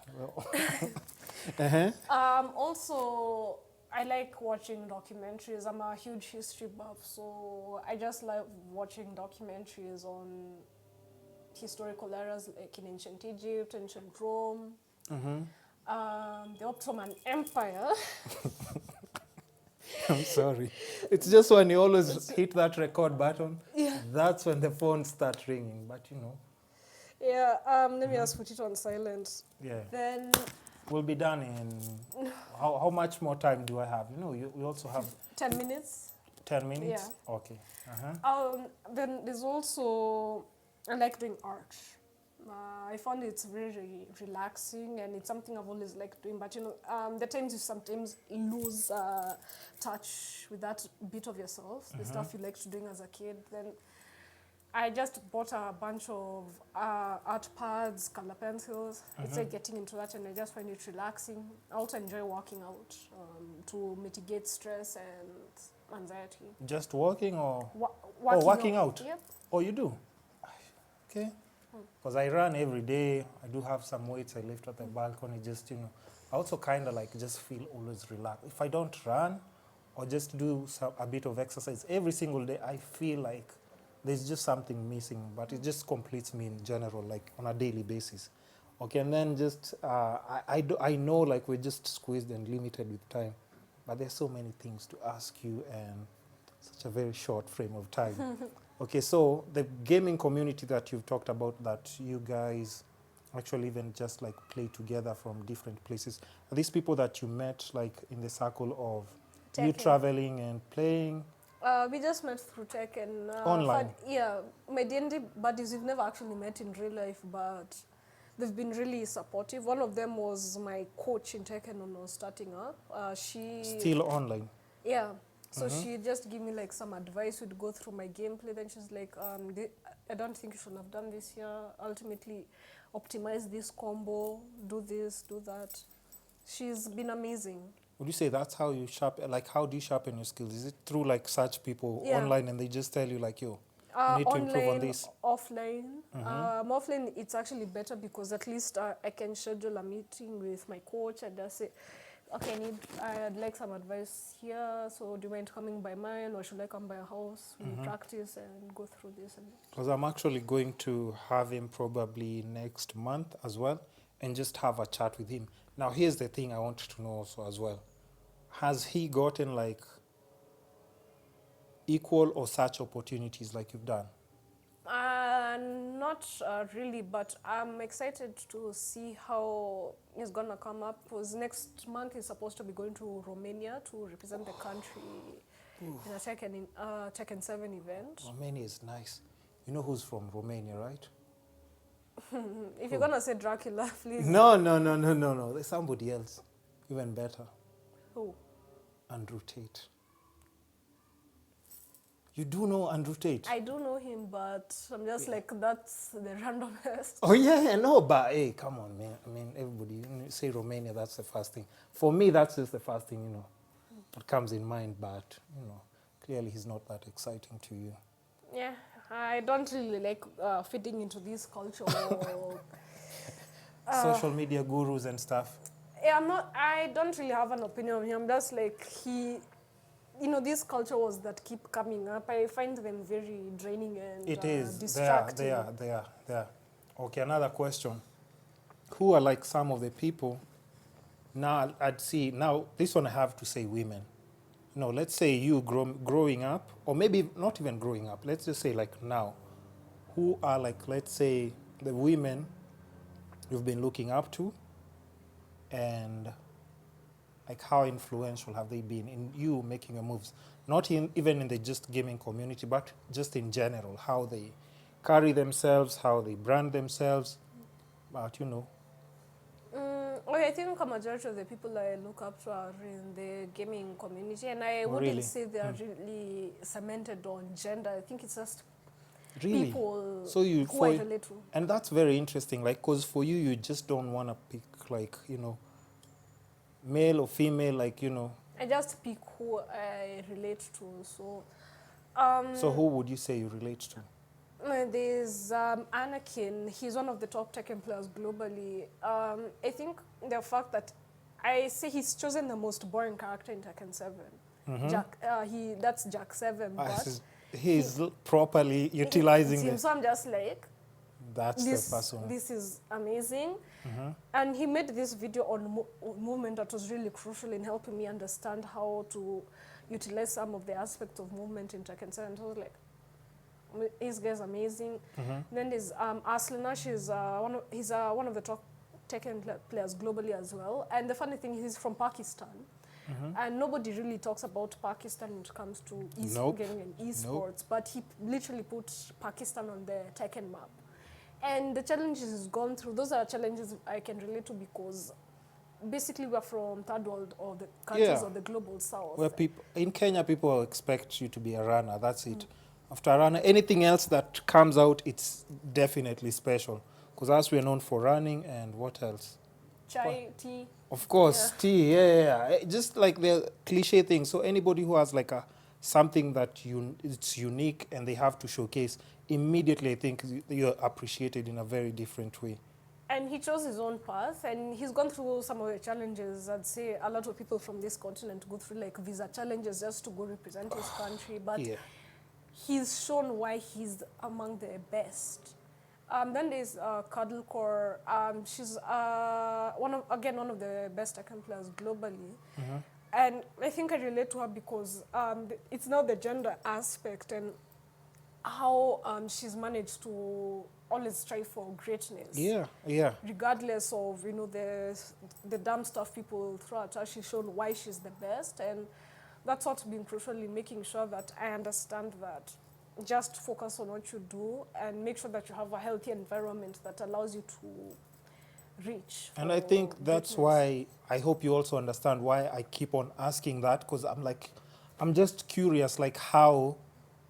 Also, I like watching documentaries. I'm a huge history buff, so I just love watching documentaries on historical eras like in ancient Egypt, ancient Rome, the Ottoman Empire. I'm sorry. It's just when you always hit that record button, that's when the phones start ringing, but Yeah, let me just put it on silent. Yeah. Then... We'll be done in... How much more time do I have? We also have... 10 minutes. 10 minutes? Yeah. Okay. Then there's also... I like doing art. I found it's very relaxing and it's something I've always liked doing. But, the times you sometimes lose touch with that bit of yourself, the stuff you liked doing as a kid, then I just bought a bunch of art pads, color pencils. It's like getting into that and I just find it relaxing. I also enjoy working out to mitigate stress and anxiety. Just walking or... Working out? Yep. Oh, you do? Okay. Because I run every day. I do have some weights I lift at the balcony. Just, I also kind of like just feel always relaxed. If I don't run or just do a bit of exercise every single day, I feel like there's just something missing, but it just completes me in general, like on a daily basis. Okay, and then just, I know like we're just squeezed and limited with time, but there's so many things to ask you and such a very short frame of time. Okay, so the gaming community that you've talked about, that you guys actually even just like play together from different places, are these people that you met like in the circle of you traveling and playing? We just met through tech and... online? My D&D buddies, we've never actually met in real life, but they've been really supportive. One of them was my coach in tech and when I was starting up. She... Still online? Yeah. So she just gave me like some advice. We'd go through my gameplay. Then she's like, I don't think you should have done this here. Ultimately, optimize this combo, do this, do that. She's been amazing. Would you say that's how you sharpen, like how do you sharpen your skills? Is it through like such people online and they just tell you like, yo, you need to improve on this? Offline. Offline, it's actually better because at least I can schedule a meeting with my coach and just say, okay, I'd like some advice here, so do you mind coming by mine or should I come by a house? We practice and go through this. Because I'm actually going to have him probably next month as well and just have a chat with him. Now, here's the thing I want to know also as well. Has he gotten like equal or such opportunities like you've done? Not really, but I'm excited to see how he's going to come up because next month he's supposed to be going to Romania to represent the country in a Tekken 7 event. Romania is nice. You know who's from Romania, right? If you're going to say Dracula, please. No. There's somebody else. Even better. Who? Andrew Tate. You do know Andrew Tate? I do know him, but I'm just like, that's the randomest. Oh, yeah, no, but hey, come on, man. I mean, everybody, you say Romania, that's the first thing. For me, that's just the first thing, that comes in mind, but, clearly he's not that exciting to you. Yeah, I don't really like fitting into this culture. Social media gurus and stuff. Yeah, I don't really have an opinion on him. I'm just like, these cultures that keep coming up, I find them very draining and it is. distracting. They are. Okay, another question. Who are like some of the people, now I'd see, now this one I have to say women. no, let's say you growing up, or maybe not even growing up, let's just say like now, who are like, let's say, the women you've been looking up to, and like how influential have they been in you making your moves? Not even in the just gaming community, but just in general, how they carry themselves, how they brand themselves, but I think a majority of the people I look up to are in the gaming community, and I wouldn't Really? say they are really cemented on gender. I think it's just really. people So you who I relate to. and that's very interesting. Like, cause for you just don't want to pick like male or female, like I just pick who I relate to. So, So who would you say you relate to? there's Anakin. He's one of the top Tekken players globally. I think the fact that I say he's chosen the most boring character in Tekken 7. Jack, that's Jack 7, but he's properly utilizing him. it. So I'm just like, That's the person. this is amazing. And he made this video on movement that was really crucial in helping me understand how to utilize some of the aspects of movement in Tekken 7. So I was like, this guy's amazing. Then there's Aslana. He's one of the top Tekken players globally as well. And the funny thing, he's from Pakistan. And nobody really talks about Pakistan when it comes to gaming and esports. But he literally put Pakistan on the Tekken map. And the challenges he's gone through, those are challenges I can relate to because basically we're from third world or the countries of the global south. Where people in Kenya, people expect you to be a runner. That's it. After a runner, anything else that comes out, it's definitely special. Because us, we're known for running and what else? Chai, tea. Of course, tea. Yeah. Just like the cliche thing. So anybody who has like something that it's unique and they have to showcase, immediately I think you're appreciated in a very different way. And he chose his own path, and he's gone through some of the challenges. I'd say a lot of people from this continent go through like visa challenges just to go represent his country, but he's shown why he's among the best. Then there's Cuddlecore. She's one of the best Tekken players globally. And I think I relate to her because it's now the gender aspect and how she's managed to always strive for greatness. Yeah. Regardless of the dumb stuff people throw at her, she's shown why she's the best, and that's what's been crucial in making sure that I understand that just focus on what you do and make sure that you have a healthy environment that allows you to reach. And I think that's why I hope you also understand why I keep on asking that, because I'm just curious, like how,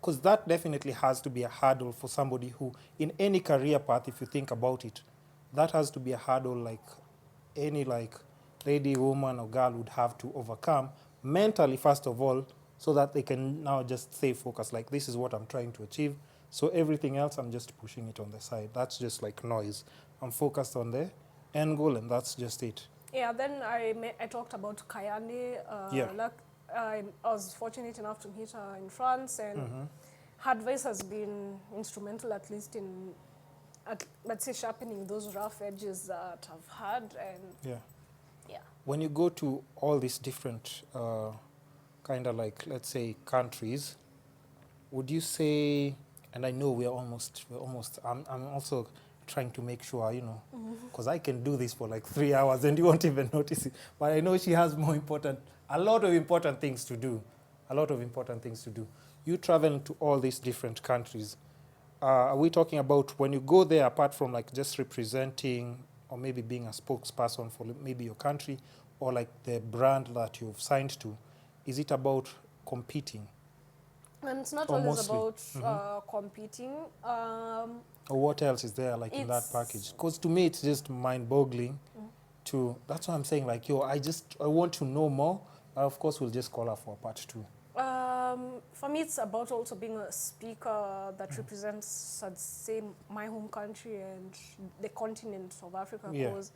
because that definitely has to be a hurdle for somebody who, in any career path, if you think about it, that has to be a hurdle like any like lady, woman, or girl would have to overcome mentally, first of all, so that they can now just stay focused, like this is what I'm trying to achieve. So everything else, I'm just pushing it on the side. That's just like noise. I'm focused on the end goal, and that's just it. Yeah, then I talked about Kayane. I was fortunate enough to meet her in France, and her advice has been instrumental, at least in, let's say, sharpening those rough edges that I've had. And when you go to all these different kind of like, let's say, countries, would you say, and I know we're almost, I'm also trying to make sure, because I can do this for like 3 hours and you won't even notice it. But I know she has a lot of important things to do. You travel to all these different countries. Are we talking about when you go there, apart from like just representing or maybe being a spokesperson for maybe your country or like the brand that you've signed to, is it about competing? And it's not always about competing. Or what else is there like in that package? Because to me, it's just mind-boggling. That's why I'm saying like, I want to know more. Of course, we'll just call her for part 2. For me, it's about also being a speaker that represents, I'd say, my home country and the continent of Africa. Because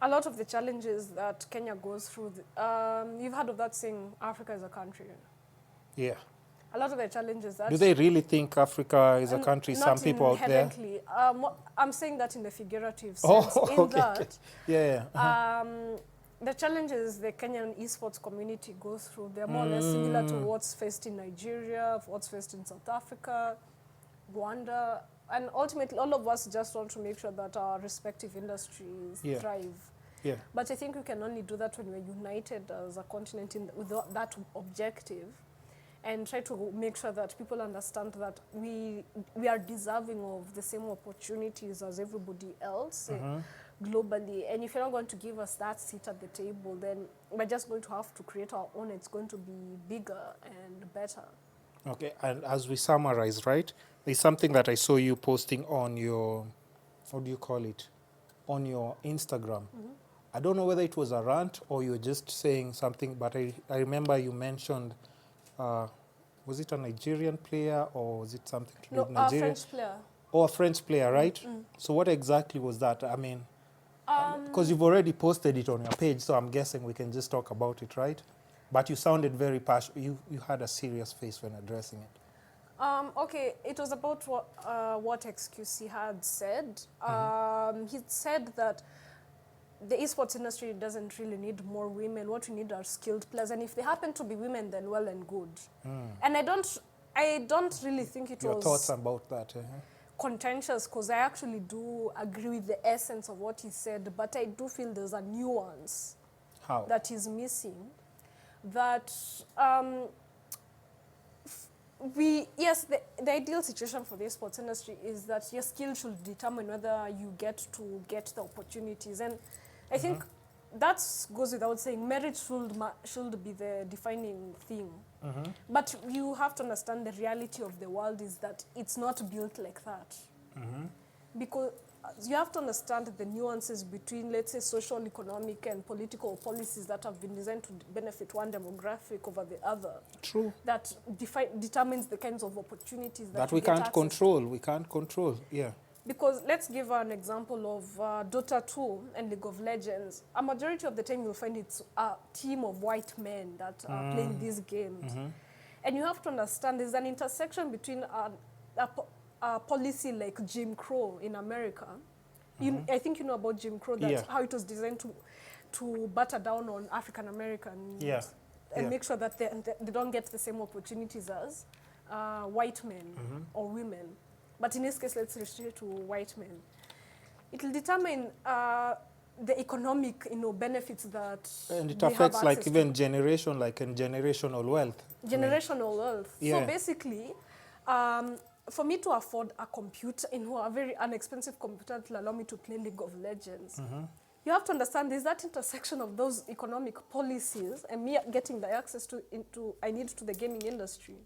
a lot of the challenges that Kenya goes through, you've heard of that saying, Africa is a country. Yeah. A lot of the challenges that... Do they really think Africa is a country? Some people out there? I'm saying that in the figurative sense. the challenges the Kenyan esports community goes through, they're more or less similar to what's faced in Nigeria, what's faced in South Africa, Rwanda, and ultimately all of us just want to make sure that our respective industries thrive. Yeah. But I think we can only do that when we're united as a continent with that objective, and try to make sure that people understand that we are deserving of the same opportunities as everybody else globally. And if you're not going to give us that seat at the table, then we're just going to have to create our own. It's going to be bigger and better. Okay, and as we summarize, right, there's something that I saw you posting on your, what do you call it, on your Instagram. I don't know whether it was a rant or you were just saying something, but I remember you mentioned, was it a Nigerian player or was it something to do with Nigeria? No, a French player. Oh, a French player, right? So what exactly was that? I mean, because you've already posted it on your page, so I'm guessing we can just talk about it, right? But you sounded very passionate. You had a serious face when addressing it. Okay, it was about what XQC had said. He said that the esports industry doesn't really need more women. What we need are skilled players, and if they happen to be women, then well and good. And I don't really think it was your thoughts about that. contentious, because I actually do agree with the essence of what he said, but I do feel there's a nuance that is missing. That the ideal situation for the sports industry is that your skill should determine whether you get the opportunities, and I think that goes without saying. Merit should be the defining thing, but you have to understand the reality of the world is that it's not built like that, because you have to understand the nuances between, let's say, social, economic, and political policies that have been designed to benefit one demographic over the other. True. That determines the kinds of opportunities that we can't control. We can't control, yeah. Because let's give an example of Dota 2 and League of Legends. A majority of the time you'll find it's a team of white men that are playing these games. And you have to understand there's an intersection between a policy like Jim Crow in America. I think you know about Jim Crow, how it was designed to batter down on African Americans and make sure that they don't get the same opportunities as white men or women. But in this case, let's restrict to white men. It will determine the economic, benefits that and it affects like even generation, like in generational wealth. Generational wealth. So basically, for me to afford a computer, a very inexpensive computer to allow me to play League of Legends, you have to understand there's that intersection of those economic policies and me getting the access I need to the gaming industry.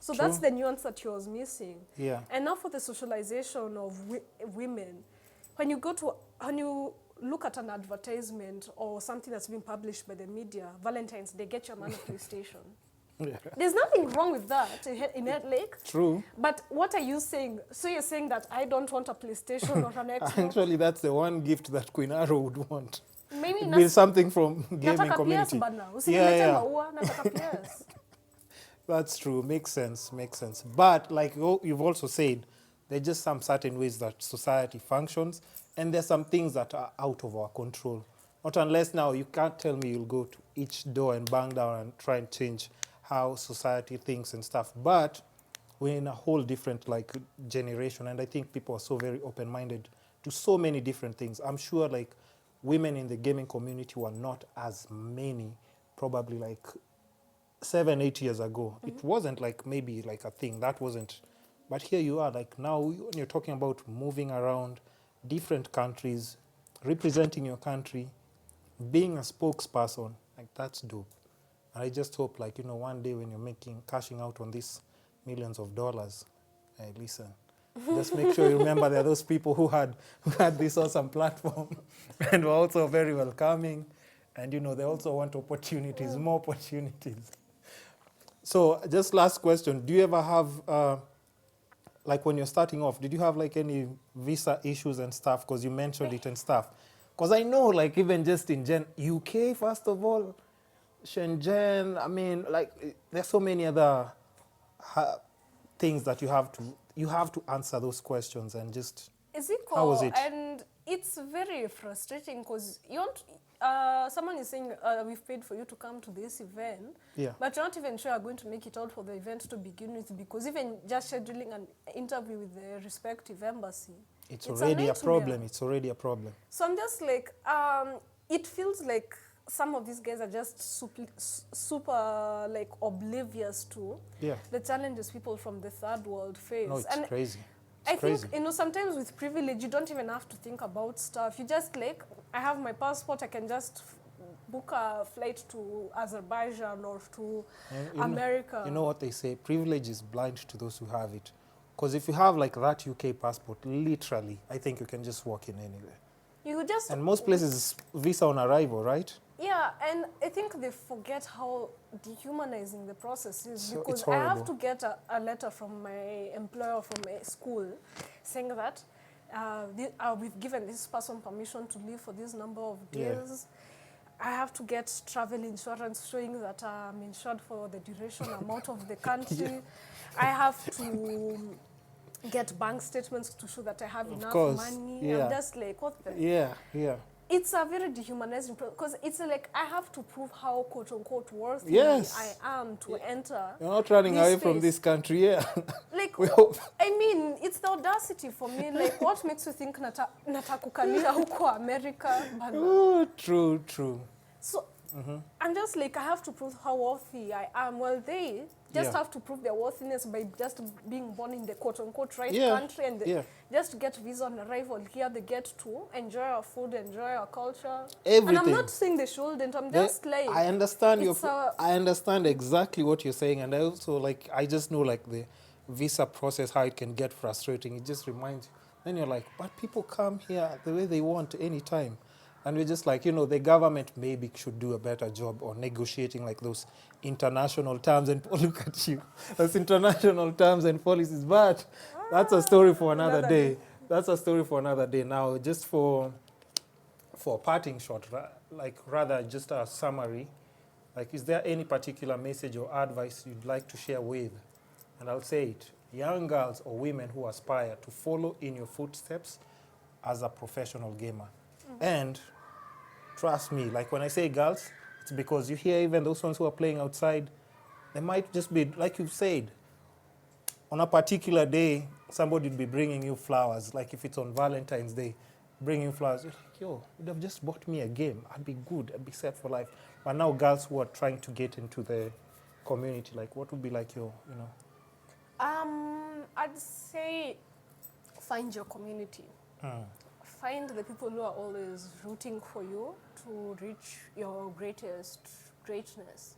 So that's the nuance that you was missing. Yeah. And now for the socialization of women, when you look at an advertisement or something that's been published by the media, Valentine's Day, get your man a PlayStation. There's nothing wrong with that in Head Lake. True. But what are you saying? So you're saying that I don't want a PlayStation or an Xbox? Actually, that's the one gift that Queen Arrow would want. Maybe be something from gaming community. That's true. Makes sense. But like you've also said, there's just some certain ways that society functions, and there's some things that are out of our control. Not unless now you can't tell me you'll go to each door and bang down and try and change how society thinks and stuff. But we're in a whole different generation, and I think people are so very open-minded to so many different things. I'm sure women in the gaming community were not as many, probably 7-8 years ago. It wasn't maybe a thing. That wasn't. But here you are, now when you're talking about moving around different countries, representing your country, being a spokesperson, that's dope. And I just hope one day when you're cashing out on these millions of dollars, hey, listen, just make sure you remember there are those people who had this awesome platform and were also very welcoming, and they also want opportunities, more opportunities. So just last question, do you ever have, when you're starting off, did you have any visa issues and stuff? Because you mentioned it and stuff. Because I know even just in UK, first of all, Shenzhen, I mean, there's so many other things that you have to answer those questions and just, is it how was it? And it's very frustrating because you want, someone is saying, we've paid for you to come to this event, but you're not even sure you're going to make it out for the event to begin with, because even just scheduling an interview with the respective embassy, it's already a problem. It's already a problem. So I'm just like, it feels like some of these guys are just super like oblivious to the challenges people from the third world face. No, it's crazy. I think, you know, sometimes with privilege, you don't even have to think about stuff. You just like, I have my passport, I can just book a flight to Azerbaijan or to America. You know what they say? Privilege is blind to those who have it. Because if you have like that UK passport, literally, I think you can just walk in anywhere. You just... And most places, visa on arrival, right? Yeah, and I think they forget how dehumanizing the process is, So because I have to get a letter from my employer, from my school, saying that we've given this person permission to live for this number of days. I have to get travel insurance showing that I'm insured for the duration I'm out of the country. I have to get bank statements to show that I have enough money. I'm just like, what the... It's a very dehumanizing process, because it's like I have to prove how quote-unquote worthy I am to enter. You're not running away from this country, Like, I mean, it's the audacity for me. Like, what makes you think natakukalia huko America? Oh, true. So, I'm just like, I have to prove how worthy I am. Well, they just have to prove their worthiness by just being born in the quote-unquote right country, and just get visa on arrival here. They get to enjoy our food, enjoy our culture. Everything. And I'm not saying they shouldn't. I'm just like... I understand I understand exactly what you're saying, and I also, like, I just know, like, the visa process, how it can get frustrating. It just reminds you. Then you're like, but people come here the way they want anytime. And we're just like, you know, the government maybe should do a better job on negotiating like those international terms and look at you, those international terms and policies. But that's a story for another day. That's a story for another day. Now, just for a parting shot, like rather just a summary, like, is there any particular message or advice you'd like to share with, and I'll say it, young girls or women who aspire to follow in your footsteps as a professional gamer? And trust me, like when I say girls, it's because you hear even those ones who are playing outside, they might just be, like you've said, on a particular day, somebody would be bringing you flowers. Like if it's on Valentine's Day, bringing flowers. You're like, yo, you'd have just bought me a game. I'd be good. I'd be set for life. But now girls who are trying to get into the community, like what would be like your, you know? I'd say find your community. Find the people who are always rooting for you to reach your greatest greatness.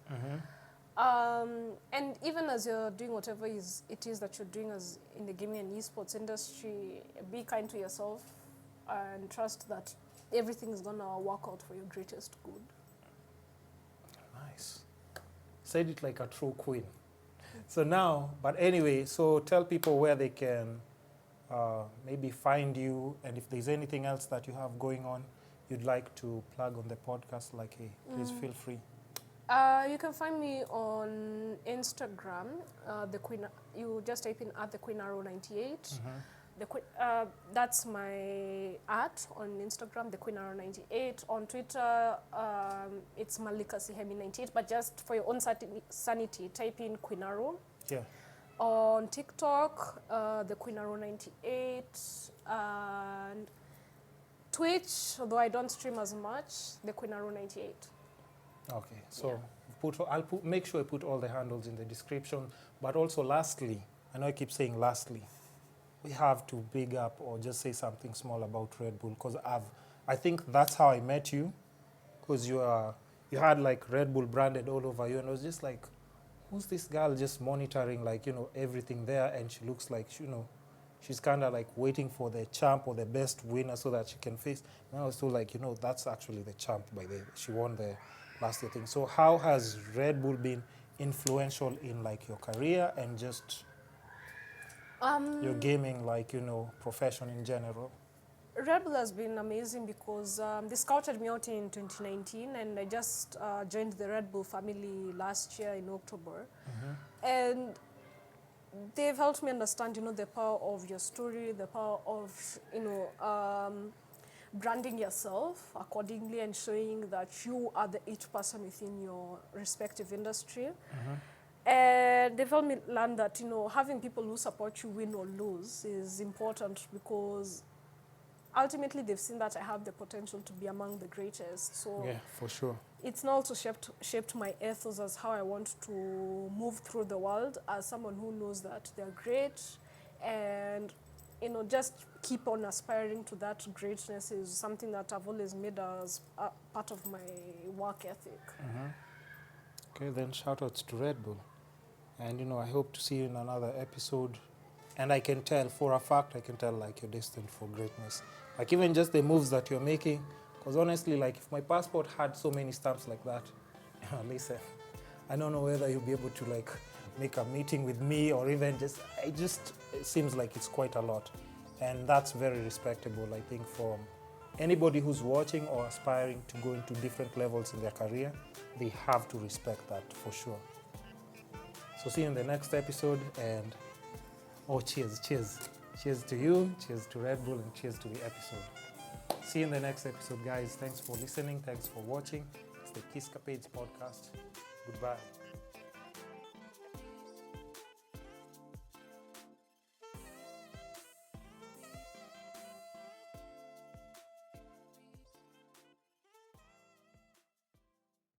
And even as you're doing whatever it is that you're doing as in the gaming and esports industry, be kind to yourself and trust that everything is going to work out for your greatest good. Nice. Said it like a true queen. So now, but anyway, so tell people where they can maybe find you, and if there's anything else that you have going on you'd like to plug on the podcast, like, hey, please feel free. You can find me on Instagram. You just type in @thequeenarrow98. That's my art on Instagram, thequeenarrow98. On Twitter, it's Malika Sihemi98. But just for your own sanity, type in Queen Arrow. On TikTok, the QueenArrow98, and Twitch, although I don't stream as much, the QueenArrow98. Okay, so make sure I put all the handles in the description. But also, lastly, I know I keep saying lastly, we have to big up or just say something small about Red Bull, because I think that's how I met you, because you had like Red Bull branded all over you, and I was just like, who's this girl just monitoring, like, you know, everything there, and she looks like, you know, she's kind of like waiting for the champ or the best winner so that she can face. And I was still like, you know, that's actually the champ she won the last year thing. So how has Red Bull been influential in like your career and just your gaming, like, you know, profession in general? Red Bull has been amazing because they scouted me out in 2019, and I just joined the Red Bull family last year in October. And they've helped me understand, you know, the power of your story, the power of, you know, branding yourself accordingly and showing that you are the it person within your respective industry. And they've helped me learn that, having people who support you win or lose is important, because ultimately they've seen that I have the potential to be among the greatest. So Yeah, for sure. it's now also shaped my ethos as how I want to move through the world as someone who knows that they're great, and just keep on aspiring to that greatness is something that I've always made as a part of my work ethic. Okay, then shout outs to Red Bull. And I hope to see you in another episode. And I can tell, for a fact, like you're destined for greatness. Like even just the moves that you're making. Because honestly, like if my passport had so many stamps like that, listen, I don't know whether you'll be able to like make a meeting with me or even it seems like it's quite a lot. And that's very respectable, I think, for anybody who's watching or aspiring to go into different levels in their career. They have to respect that for sure. So see you in the next episode, and cheers to you, cheers to Red Bull, and cheers to the episode. See you in the next episode, guys. Thanks for listening, thanks for watching. It's the Kisscapades podcast. Goodbye.